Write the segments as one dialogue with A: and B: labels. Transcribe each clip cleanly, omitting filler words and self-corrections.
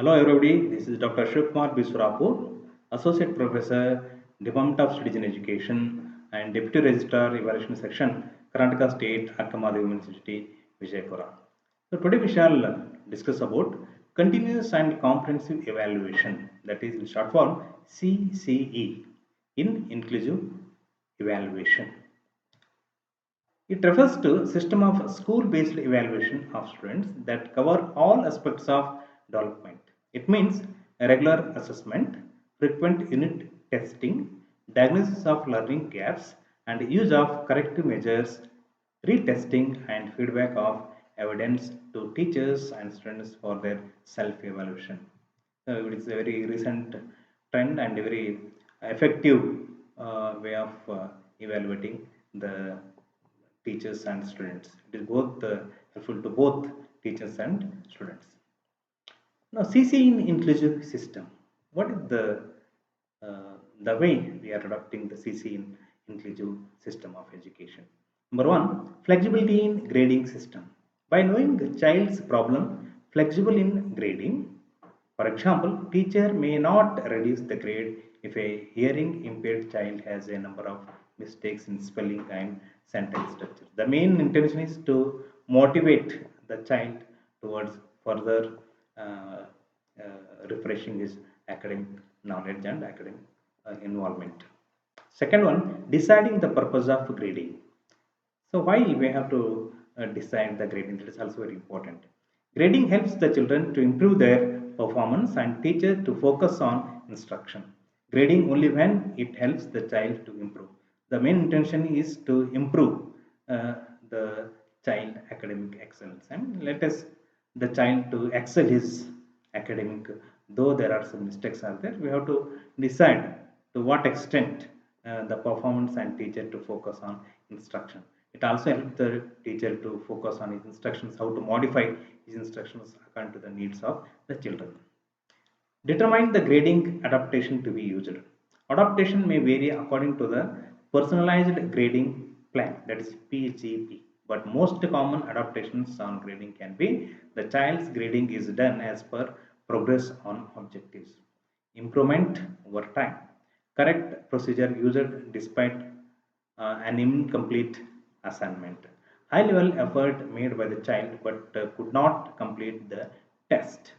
A: Hello everybody, this is Dr. Shivkumar Biswarapur, Associate Professor, Department of Studies in Education and Deputy Registrar Evaluation Section, Karnataka State, Akkamadeva University, Vijaypura. So today we shall discuss about Continuous and Comprehensive Evaluation, that is in short form CCE, in Inclusive Evaluation. It refers to system of school-based evaluation of students that cover all aspects of development. It means regular assessment, frequent unit testing, diagnosis of learning gaps, and use of corrective measures, retesting, and feedback of evidence to teachers and students for their self-evaluation. So it is a very recent trend and a very effective way of evaluating the teachers and students. It is both helpful to both teachers and students. Now, CC in inclusive system. What is the way we are adopting the CC in inclusive system of education? Number one, flexibility in grading system. By knowing the child's problem, flexible in grading. For example, teacher may not reduce the grade if a hearing impaired child has a number of mistakes in spelling and sentence structure. The main intention is to motivate the child towards further uh, refreshing his academic knowledge and academic involvement. Second one, deciding the purpose of grading. So why we have to decide the grading? That is also very important. Grading helps the children to improve their performance and teacher to focus on instruction. Grading only when it helps the child to improve. The main intention is to improve uh, the child academic excellence and let us the child to excel his academic. Though there are some mistakes are there, we have to decide to what extent the performance and teacher to focus on instruction. It also helps the teacher to focus on his instructions, how to modify his instructions according to the needs of the children. Determine the grading adaptation to be used. Adaptation may vary according to the personalized grading plan, that is PGP. But most common adaptations on grading can be the child's grading is done as per progress on objectives, improvement over time, correct procedure used despite an incomplete assignment, high level effort made by the child but could not complete the test.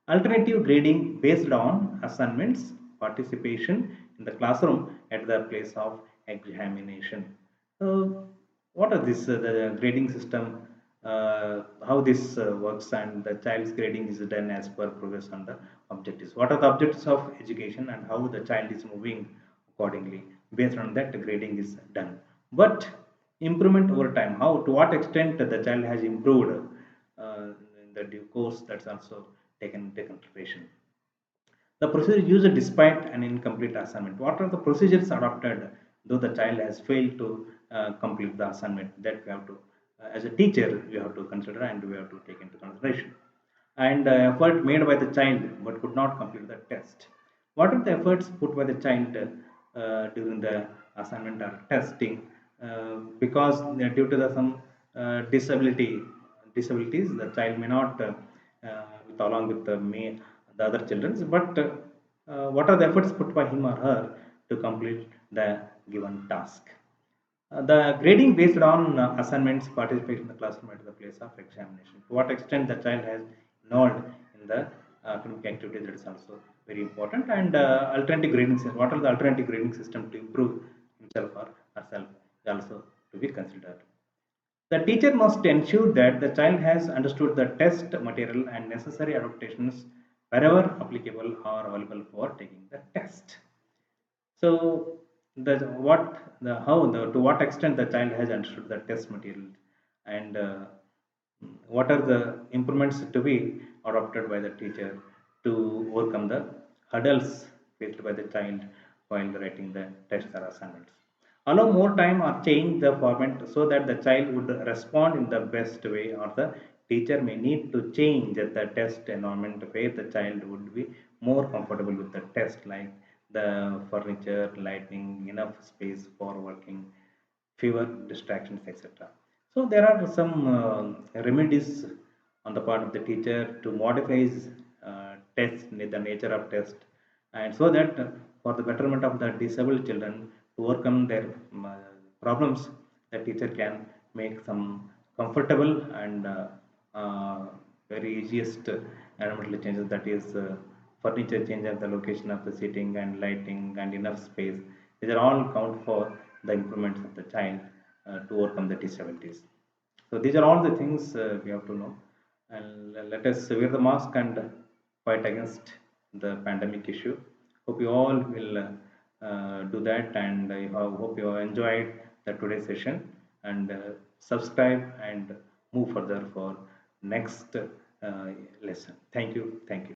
A: Alternative grading based on assignments, participation in the classroom at the place of examination. So, what are this the grading system? How this works and the child's grading is done as per progress on the objectives. What are the objectives of education and how the child is moving accordingly? Based on that, the grading is done. But improvement over time. How to what extent the child has improved in the due course, that's also taken into consideration. The procedure used despite an incomplete assignment. What are the procedures adopted though the child has failed to complete the assignment? That we have to, as a teacher, we have to consider and we have to take into consideration. And effort made by the child but could not complete the test. What are the efforts put by the child during the assignment or testing? Because due to some disabilities, the child may not with along with the other children. But what are the efforts put by him or her to complete the given task? The grading based on assignments, participation in the classroom at the place of examination. To what extent the child has involved in the academic activity, that is also very important. And alternative grading system. What are the alternative grading system to improve himself or herself is also to be considered. The teacher must ensure that the child has understood the test material and necessary adaptations wherever applicable are available for taking the test. So the what the how the to what extent the child has understood the test material and what are the improvements to be adopted by the teacher to overcome the hurdles faced by the child while writing the tests or assignments. Allow more time or change the format so that the child would respond in the best way, or the teacher may need to change the test environment where the child would be more comfortable with the test, like the furniture, lighting, enough space for working, fewer distractions, etc. So there are some remedies on the part of the teacher to modify his test, the nature of test, and so that for the betterment of the disabled children to overcome their problems, the teacher can make some comfortable and very easiest environmental changes, that is furniture change of the location of the seating and lighting and enough space. These are all count for the improvements of the child to overcome the disabilities. So these are all the things we have to know, and let us wear the mask and fight against the pandemic issue. Hope you all will do that, and I hope you enjoyed the today's session, and subscribe and move further for next lesson. Thank you. Thank you.